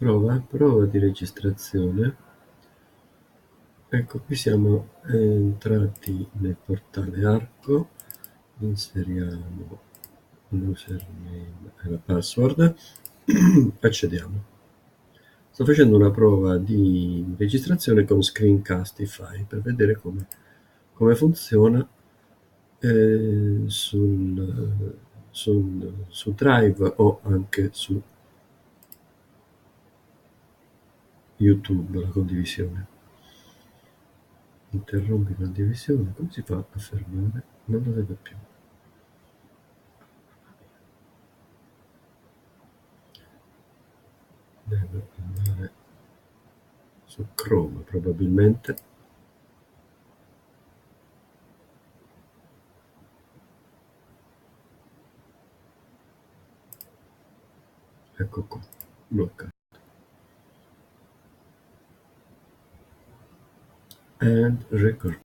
Prova di registrazione. Ecco, qui siamo entrati nel portale Arco, inseriamo l'username e la password, accediamo. Sto facendo una prova di registrazione con Screencastify per vedere come funziona su Drive o anche su YouTube la condivisione. Interrompi la condivisione, come si fa a fermare? Non lo vedo più. Devo andare su Chrome probabilmente. Ecco qua, bloccato. And record.